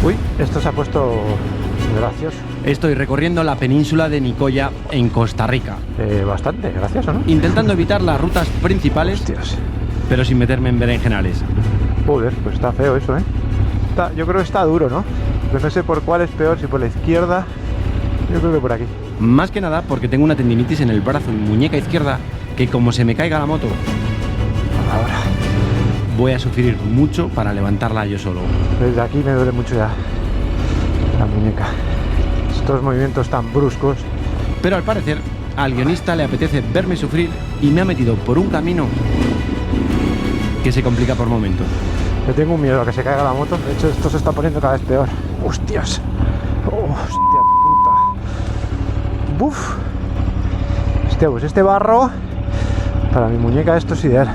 Uy, esto se ha puesto gracioso. Estoy recorriendo la península de Nicoya en Costa Rica. Bastante gracioso, ¿no? Intentando evitar las rutas principales, Hostias. pero sin meterme en berenjenales. Joder, pues está feo eso, ¿eh? Yo creo que está duro, ¿no? Pero no sé por cuál es peor, si por la izquierda. Yo creo que por aquí. Más que nada porque tengo una tendinitis en el brazo y muñeca izquierda que, como se me caiga la moto, Ahora, voy a sufrir mucho para levantarla yo solo. desde aquí me duele mucho ya la muñeca. Estos movimientos tan bruscos. Pero al parecer al guionista le apetece verme sufrir y me ha metido por un camino que se complica por momentos. Yo tengo un miedo a que se caiga la moto. De hecho, esto se está poniendo cada vez peor. ¡Hostias! ¡Hostia puta! ¡Buf! Hostia, pues este barro para mi muñeca esto es ideal.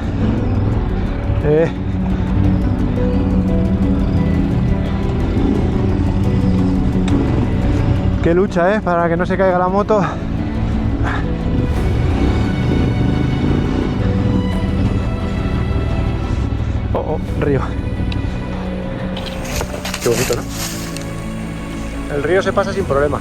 Qué lucha, para que no se caiga la moto. Oh, río. Qué bonito, ¿no? El río se pasa sin problema.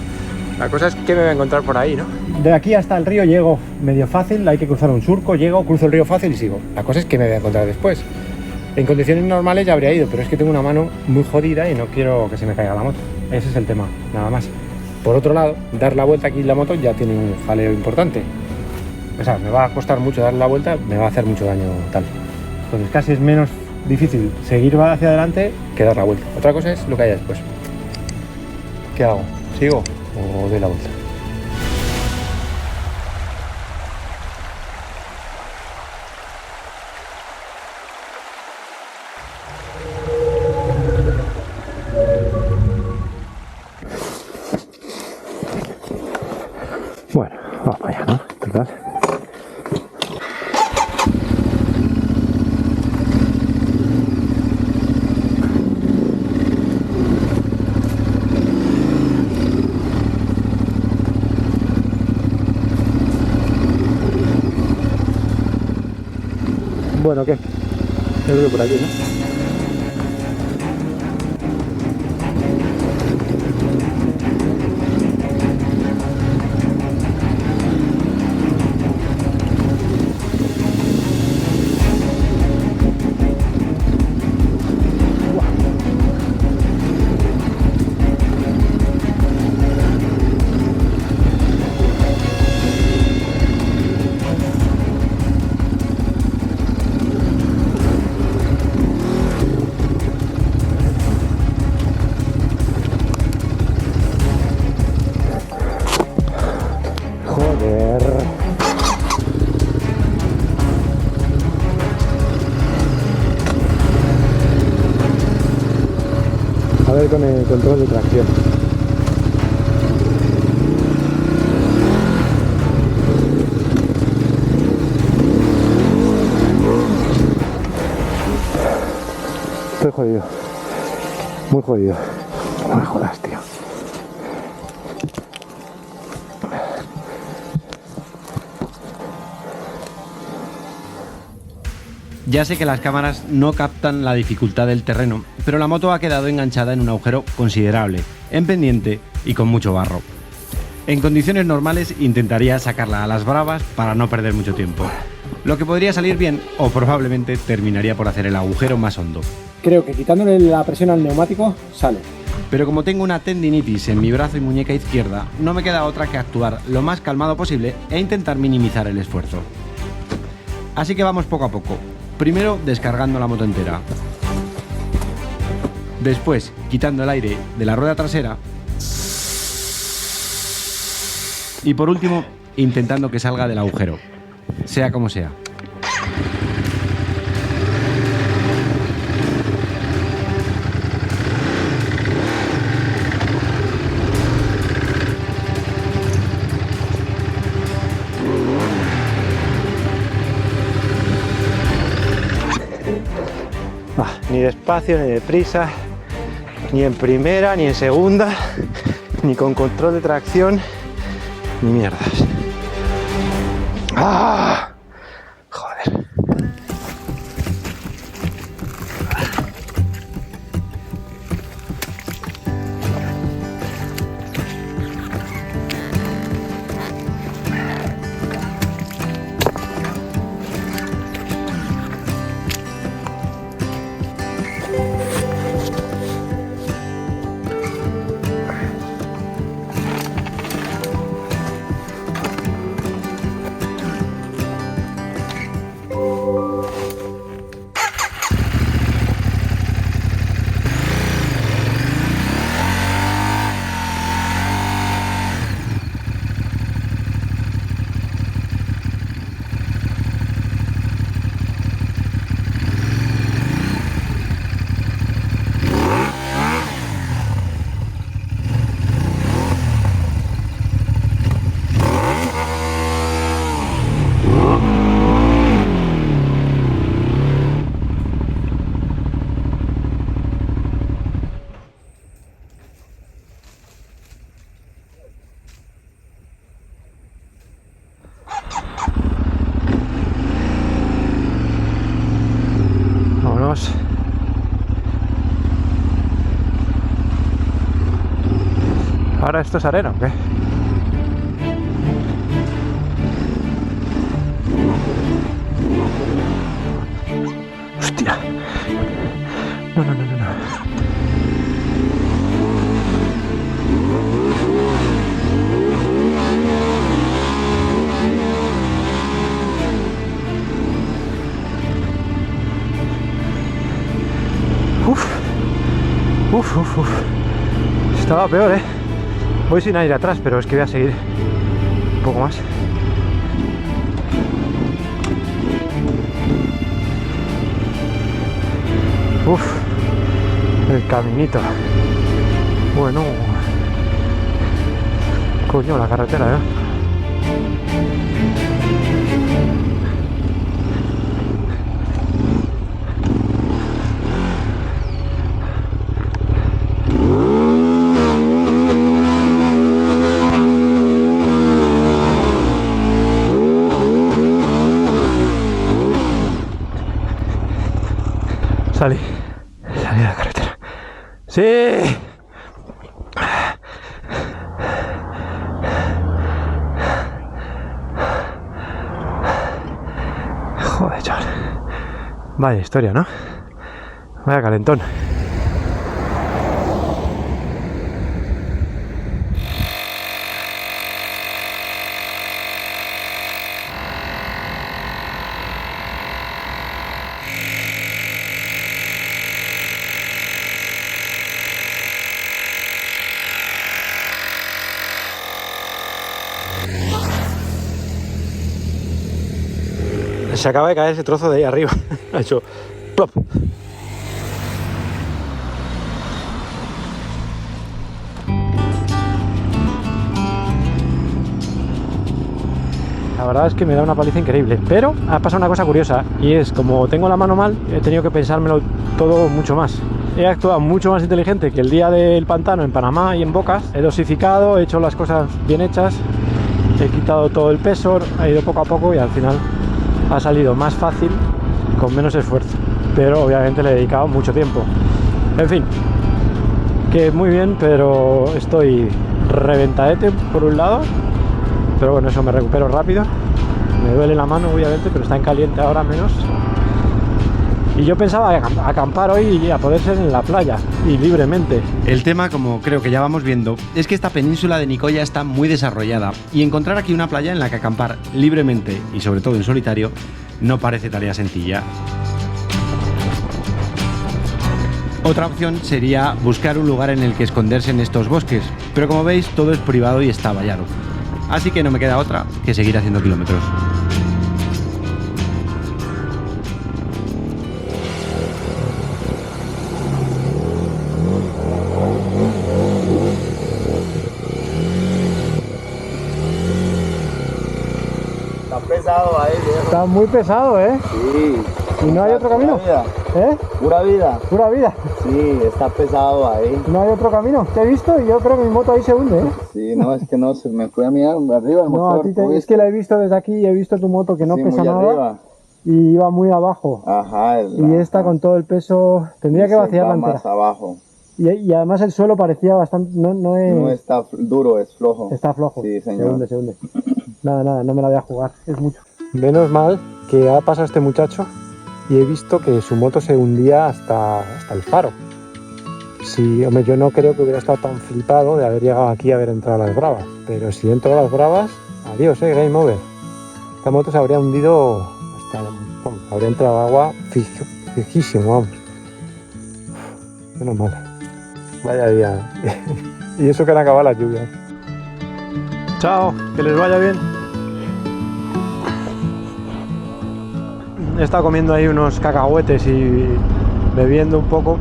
La cosa es que me voy a encontrar por ahí, ¿no? De aquí hasta el río llego medio fácil, hay que cruzar un surco, llego, cruzo el río fácil y sigo. La cosa es que me voy a encontrar después. En condiciones normales ya habría ido, pero es que tengo una mano muy jodida y no quiero que se me caiga la moto. Ese es el tema, nada más. Por otro lado, dar la vuelta aquí en la moto ya tiene un jaleo importante. O sea, me va a costar mucho dar la vuelta, me va a hacer mucho daño tal. Entonces casi es menos difícil seguir hacia adelante que dar la vuelta. Otra cosa es lo que haya después. ¿Qué hago? ¿Sigo o doy la vuelta? Bueno, vamos para allá, ¿no? Total. Bueno, ¿qué? Yo creo por aquí, ¿no? A ver con el control de tracción. Estoy jodido. Muy jodido. No me jodas, tío. Ya sé que las cámaras no captan la dificultad del terreno, pero la moto ha quedado enganchada en un agujero considerable, en pendiente y con mucho barro. En condiciones normales intentaría sacarla a las bravas para no perder mucho tiempo, lo que podría salir bien o probablemente terminaría por hacer el agujero más hondo. Creo que quitándole la presión al neumático sale. Pero como tengo una tendinitis en mi brazo y muñeca izquierda, no me queda otra que actuar lo más calmado posible e intentar minimizar el esfuerzo. Así que vamos poco a poco. Primero descargando la moto entera. Después quitando el aire de la rueda trasera. Y por último, intentando que salga del agujero, sea como sea. Ni despacio, ni deprisa, ni en primera, ni en segunda, ni con control de tracción, ni mierdas. ¡Ah! Joder. ¿Ahora esto es arena o qué? ¡Hostia! No. Uf. Estaba peor, ¿eh? Voy sin aire atrás, pero es que voy a seguir un poco más. Uf, el caminito. Bueno, coño, la carretera, ¿eh? Salí a la carretera. ¡Sí! Joder, chaval. Vaya historia, ¿no? Vaya calentón. Se acaba de caer ese trozo de ahí arriba. Ha hecho plop. La verdad es que me da una paliza increíble, pero ha pasado una cosa curiosa y es como tengo la mano mal, he tenido que pensármelo todo mucho más. He actuado mucho más inteligente que el día del pantano en Panamá y en Bocas. He dosificado, he hecho las cosas bien hechas, he quitado todo el peso, he ido poco a poco y al final ha salido más fácil con menos esfuerzo, pero obviamente le he dedicado mucho tiempo. En fin, que muy bien, pero estoy reventadete por un lado, pero bueno, eso me recupero rápido. Me duele la mano obviamente, pero está en caliente ahora menos. Y yo pensaba acampar hoy y a poder ser en la playa y libremente. El tema, como creo que ya vamos viendo, es que esta península de Nicoya está muy desarrollada y encontrar aquí una playa en la que acampar libremente y sobre todo en solitario no parece tarea sencilla. Otra opción sería buscar un lugar en el que esconderse en estos bosques, pero como veis todo es privado y está vallado. Así que no me queda otra que seguir haciendo kilómetros. Pesado ahí, viejo. Está muy pesado, ¿eh? Sí. ¿Y no hay otro camino? Vida. ¿Eh? Pura vida. Pura vida. Sí, está pesado ahí. No hay otro camino. Te he visto y yo creo que mi moto ahí se hunde, ¿eh? Sí, no, es que no, se me fue a mirar arriba el motor. No, a ti es que la he visto desde aquí y he visto tu moto que no sí, pesa muy nada arriba. Y iba muy abajo. Ajá. Y esta con todo el peso tendría que vaciarla entera. Más abajo. Y además el suelo parecía bastante... No está duro, es flojo. Está flojo. Sí, señor. Se hunde. Nada, no me la voy a jugar. Es mucho. Menos mal que ha pasado este muchacho y he visto que su moto se hundía hasta el faro. Sí, hombre, yo no creo que hubiera estado tan flipado de haber llegado aquí a haber entrado a las bravas. Pero si entro a las bravas, adiós, game over. Esta moto se habría hundido hasta... Bueno, habría entrado agua fijísimo, vamos. Menos mal. Vaya día. Y eso que han acabado las lluvias. Chao, que les vaya bien. He estado comiendo ahí unos cacahuetes y bebiendo un poco,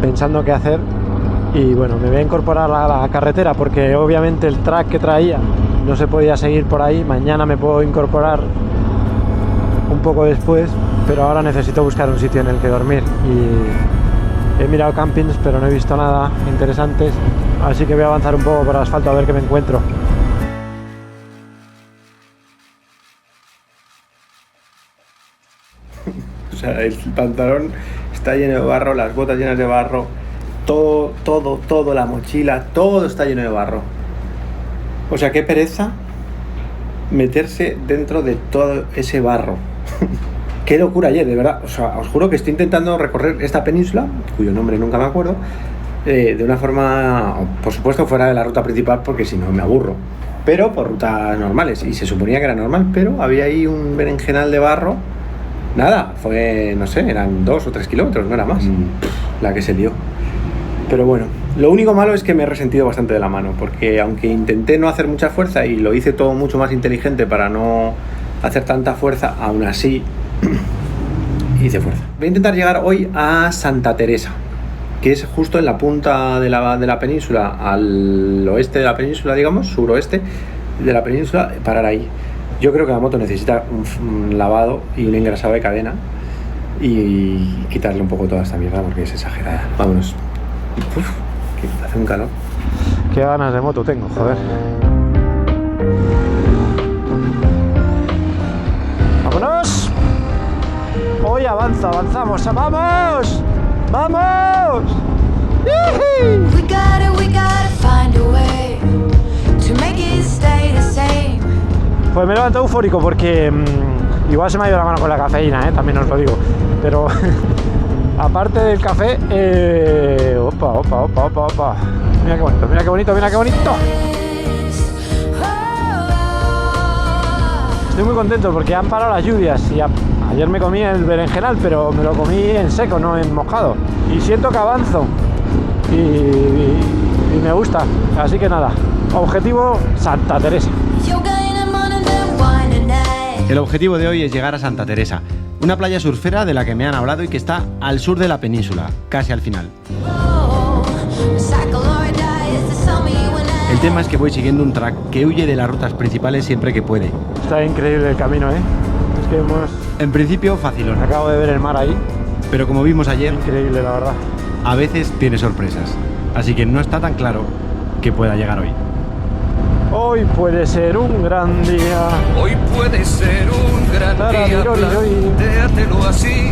pensando qué hacer. Y bueno, me voy a incorporar a la carretera porque obviamente el track que traía no se podía seguir por ahí. Mañana me puedo incorporar un poco después, pero ahora necesito buscar un sitio en el que dormir. Y he mirado campings, pero no he visto nada interesantes, así que voy a avanzar un poco por el asfalto a ver qué me encuentro. O sea, el pantalón está lleno de barro, las botas llenas de barro, todo, la mochila, todo está lleno de barro. O sea, qué pereza meterse dentro de todo ese barro. Qué locura ayer, de verdad. O sea, os juro que estoy intentando recorrer esta península, cuyo nombre nunca me acuerdo, de una forma, por supuesto, fuera de la ruta principal, porque si no me aburro. Pero por rutas normales. Y se suponía que era normal, pero había ahí un berenjenal de barro. Nada, fue, no sé, eran 2 o 3 kilómetros, no era más. La que se lió. Pero bueno, lo único malo es que me he resentido bastante de la mano, porque aunque intenté no hacer mucha fuerza y lo hice todo mucho más inteligente para no hacer tanta fuerza, aún así hice fuerza. Voy a intentar llegar hoy a Santa Teresa, que es justo en la punta de la península, al oeste de la península, digamos, suroeste de la península, parar ahí. Yo creo que la moto necesita un lavado y un engrasado de cadena y quitarle un poco toda esta mierda porque es exagerada. Vámonos. Uf, que hace un calor. Qué ganas de moto tengo, joder. ¡Vámonos! Hoy avanzamos, ¡vamos! ¡Vamos! We gotta find a way to make it stay the same. Pues me he levantado eufórico porque igual se me ha ido la mano con la cafeína, también os lo digo. Pero aparte del café, opa. Mira qué bonito, mira qué bonito, mira qué bonito. Estoy muy contento porque han parado las lluvias y ayer me comí el berenjenal, pero me lo comí en seco, no en mojado. Y siento que avanzo y me gusta. Así que nada, objetivo Santa Teresa. El objetivo de hoy es llegar a Santa Teresa, una playa surfera de la que me han hablado y que está al sur de la península, casi al final. El tema es que voy siguiendo un track que huye de las rutas principales siempre que puede. Está increíble el camino, Es que En principio, facilón. acabo de ver el mar ahí. Pero como vimos ayer, Increíble, la verdad. a veces tiene sorpresas. Así que no está tan claro que pueda llegar hoy. Hoy puede ser un gran día. Hoy puede ser un gran día, plantéatelo así.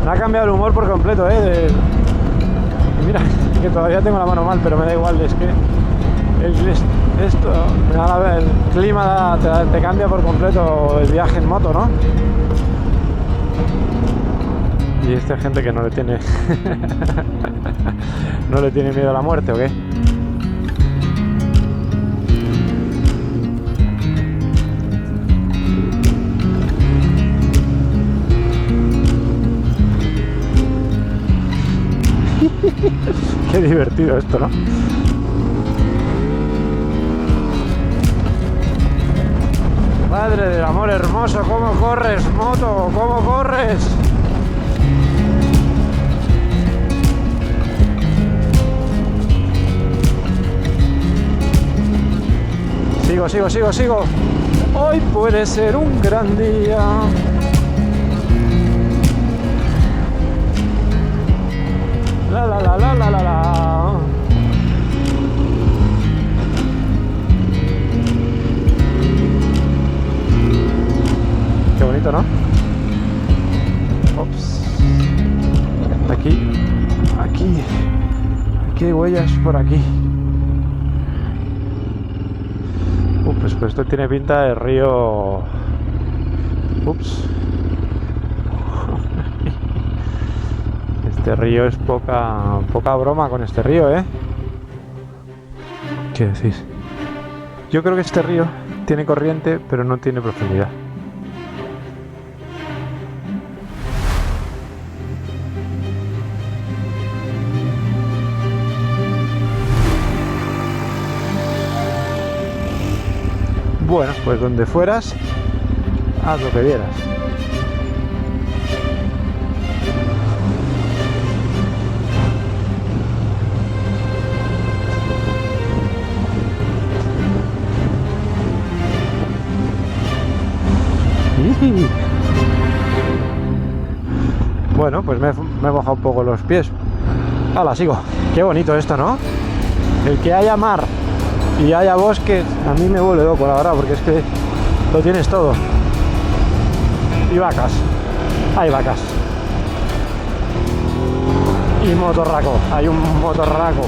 Me ha cambiado el humor por completo, Mira, que todavía tengo la mano mal, pero me da igual, es que el clima te cambia por completo el viaje en moto, ¿no? Y esta gente que no le tiene no le tiene miedo a la muerte, ¿o qué? Qué divertido esto, ¿no? Madre del amor hermoso, ¿cómo corres, moto? ¿Cómo corres? Sigo. Hoy puede ser un gran día. La. Qué bonito, ¿no? Ops. Aquí hay huellas por aquí. Pues esto tiene pinta de río. Ups. Este río es poca broma con este río, ¿Qué decís? Yo creo que este río tiene corriente, pero no tiene profundidad. Bueno, pues donde fueras, haz lo que vieras. Bueno, pues me he mojado un poco los pies. ¡Hala, sigo! Qué bonito esto, ¿no? El que haya mar y haya bosques, a mí me vuelve loco, la verdad, porque es que lo tienes todo. Y vacas. Hay vacas. Y motorraco. Hay un motorraco.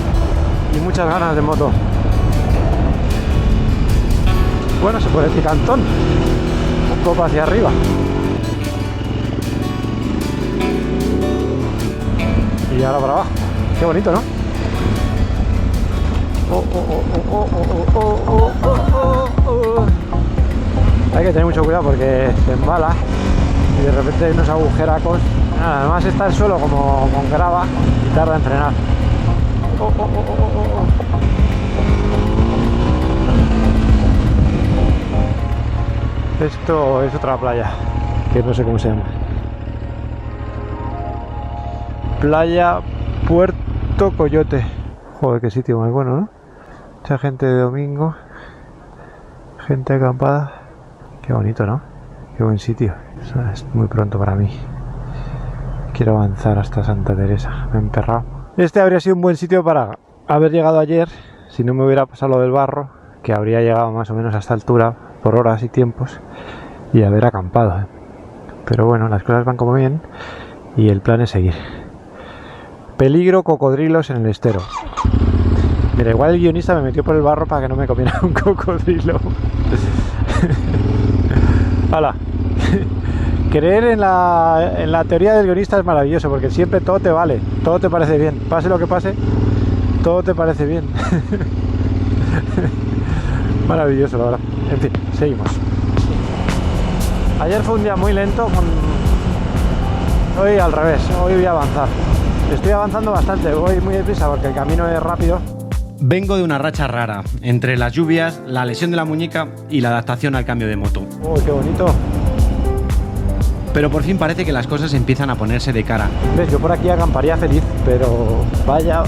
Y muchas ganas de moto. Bueno, se pone picantón. Un poco hacia arriba. Y ahora para abajo. Qué bonito, ¿no? Hay que tener mucho cuidado porque se embala y de repente hay unos agujeracos. Además está el suelo como con grava y tarda en frenar. Esto es otra playa que no sé cómo se llama. Playa Puerto Coyote. Joder, qué sitio más bueno, ¿no? Mucha gente de domingo, gente acampada. Qué bonito, ¿no? Qué buen sitio. Es muy pronto para mí. Quiero avanzar hasta Santa Teresa. Me he emperrado. Este habría sido un buen sitio para haber llegado ayer, si no me hubiera pasado lo del barro, que habría llegado más o menos a esta altura por horas y tiempos y haber acampado, ¿eh? Pero bueno, las cosas van como bien y el plan es seguir. Peligro cocodrilos en el estero. Mira, igual el guionista me metió por el barro para que no me comiera un cocodrilo. ¡Hala! Creer en la teoría del guionista es maravilloso, porque siempre todo te vale, todo te parece bien. Pase lo que pase, todo te parece bien. Maravilloso, la verdad. En fin, seguimos. Ayer fue un día muy lento, hoy al revés, hoy voy a avanzar. Estoy avanzando bastante, voy muy deprisa porque el camino es rápido. Vengo de una racha rara, entre las lluvias, la lesión de la muñeca y la adaptación al cambio de moto. ¡Oh, qué bonito! Pero por fin parece que las cosas empiezan a ponerse de cara. ¿Ves? Yo por aquí acamparía feliz, pero vaya.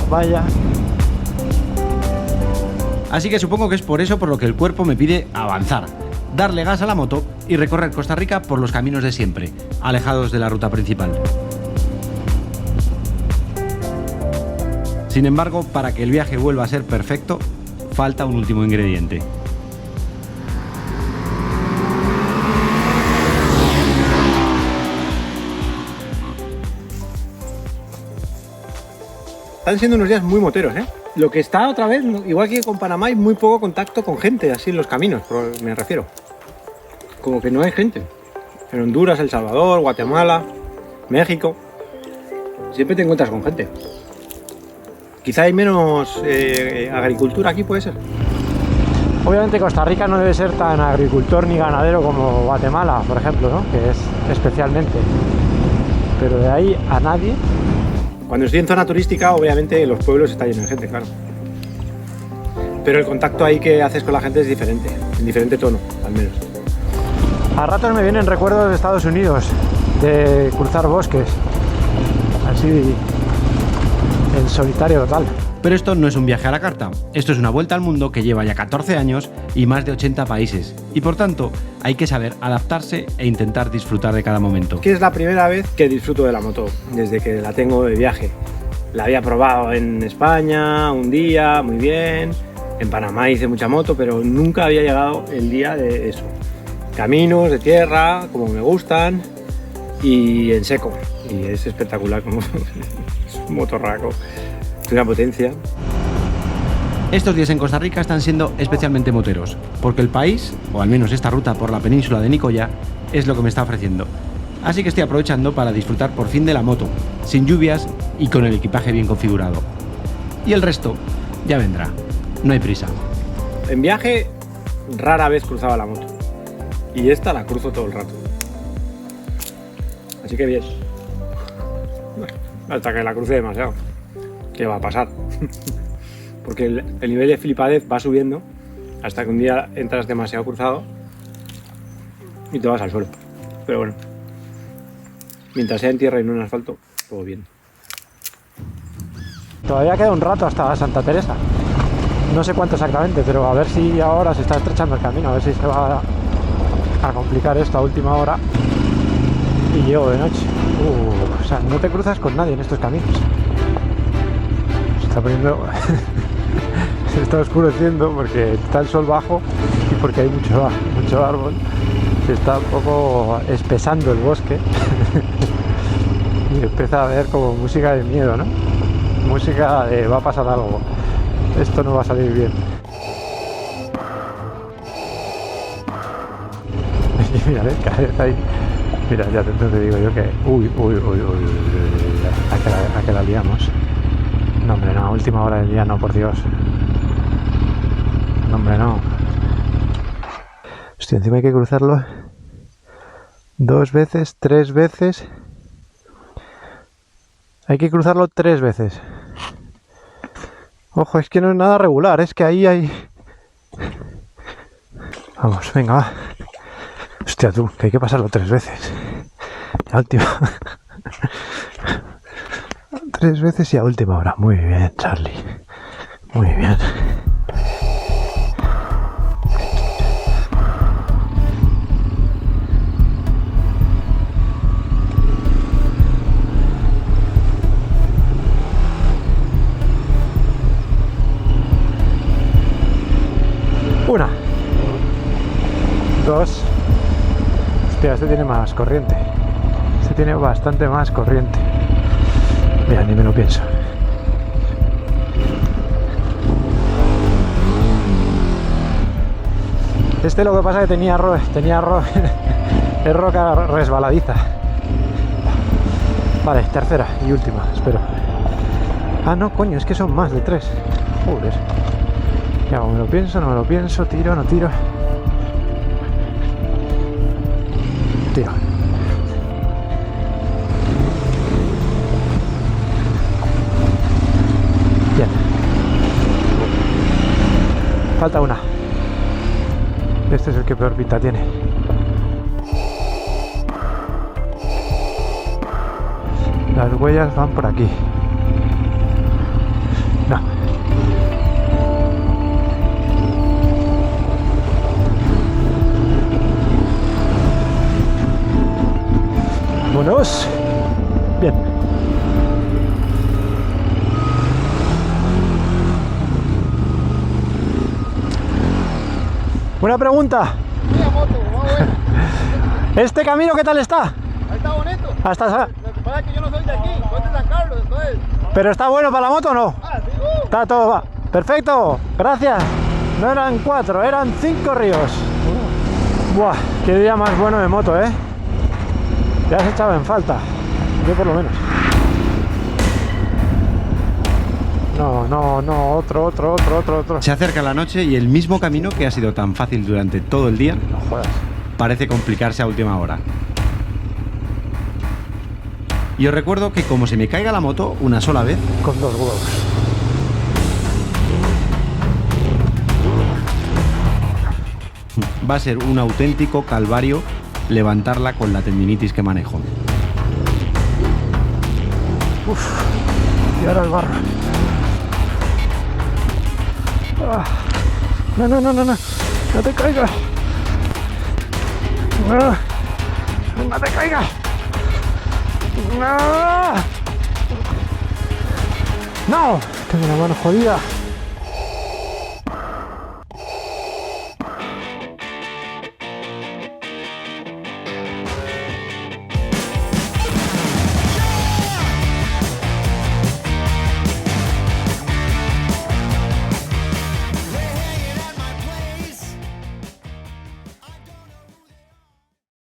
Así que supongo que es por eso por lo que el cuerpo me pide avanzar, darle gas a la moto y recorrer Costa Rica por los caminos de siempre, alejados de la ruta principal. Sin embargo, para que el viaje vuelva a ser perfecto, falta un último ingrediente. Están siendo unos días muy moteros, ¿eh? Lo que está otra vez, igual que con Panamá, hay muy poco contacto con gente, así en los caminos, me refiero. Como que no hay gente. En Honduras, El Salvador, Guatemala, México, siempre te encuentras con gente. Quizá hay menos agricultura aquí, puede ser. Obviamente Costa Rica no debe ser tan agricultor ni ganadero como Guatemala, por ejemplo, ¿no? Que es especialmente. Pero de ahí a nadie. Cuando estoy en zona turística, obviamente los pueblos están llenos de gente, claro. Pero el contacto ahí que haces con la gente es diferente, en diferente tono, al menos. A ratos me vienen recuerdos de Estados Unidos, de cruzar bosques, así en solitario total. Pero esto no es un viaje a la carta, esto es una vuelta al mundo que lleva ya 14 años y más de 80 países, y por tanto hay que saber adaptarse e intentar disfrutar de cada momento. Que es la primera vez que disfruto de la moto, desde que la tengo de viaje. La había probado en España un día, muy bien, en Panamá hice mucha moto, pero nunca había llegado el día de eso. Caminos de tierra, como me gustan, y en seco, y es espectacular, como es un motorraco. Una potencia. Estos días en Costa Rica están siendo especialmente moteros, porque el país, o al menos esta ruta por la península de Nicoya, es lo que me está ofreciendo. Así que estoy aprovechando para disfrutar por fin de la moto, sin lluvias y con el equipaje bien configurado. Y el resto ya vendrá, no hay prisa. En viaje rara vez cruzaba la moto, y esta la cruzo todo el rato. Así que bien. Bueno, hasta que la cruce demasiado. ¿Qué va a pasar? Porque el nivel de flipadez va subiendo hasta que un día entras demasiado cruzado y te vas al suelo. Pero bueno, mientras sea en tierra y no en asfalto, todo bien. Todavía queda un rato hasta Santa Teresa. No sé cuánto exactamente, pero a ver si ahora se está estrechando el camino, a ver si se va a complicar esto a última hora y llego de noche. O sea, no te cruzas con nadie en estos caminos. Está poniendo se está oscureciendo porque está el sol bajo y porque hay mucho árbol. Se está un poco espesando el bosque y empieza a ver como música de miedo, ¿no? Música de va a pasar algo, esto no va a salir bien. Y mira, cada vez ahí. Mira, ya te digo yo que. Uy. A que la liamos. No, hombre, no, a última hora del día no, por Dios. No, hombre, no. Hostia, encima hay que cruzarlo 2 veces, 3 veces. Hay que cruzarlo 3 veces. Ojo, es que no es nada regular, es que ahí hay... Vamos, venga, va. Hostia, tú, que hay que pasarlo 3 veces. Y a última... 3 veces y a última hora. Muy bien, Charlie. Muy bien. Una. 2. Hostia, este tiene más corriente. Este tiene bastante más corriente. Mira, ni me lo pienso. Este lo que pasa es que tenía es roca resbaladiza. Vale, tercera y última, espero. Ah, no, coño, es que son más de 3. Joder. Ya, me lo pienso, no me lo pienso, tiro, no tiro. Tiro. Bien. Falta una. Este es el que peor pinta tiene. Las huellas van por aquí. No. Vámonos. Bien. Buena pregunta. ¿Este camino qué tal está? Ahí está bonito. Hasta... Lo que pasa es que yo no soy de aquí, soy de San Carlos, entonces. ¿Pero está bueno para la moto o no? Ah, sí, Está todo va. Perfecto, gracias. No eran 4, eran 5 ríos. Buah, qué día más bueno de moto, ¿eh? Ya has echado en falta. Yo por lo menos. No, otro. Se acerca la noche y el mismo camino que ha sido tan fácil durante todo el día No jodas. parece complicarse a última hora. Y os recuerdo que como se me caiga la moto una sola vez, Con 2 huevos. va a ser un auténtico calvario levantarla con la tendinitis que manejo. Uf. Y ahora el barro. Ah. No. No te caigas. No te caigas. No. Tengo la mano jodida.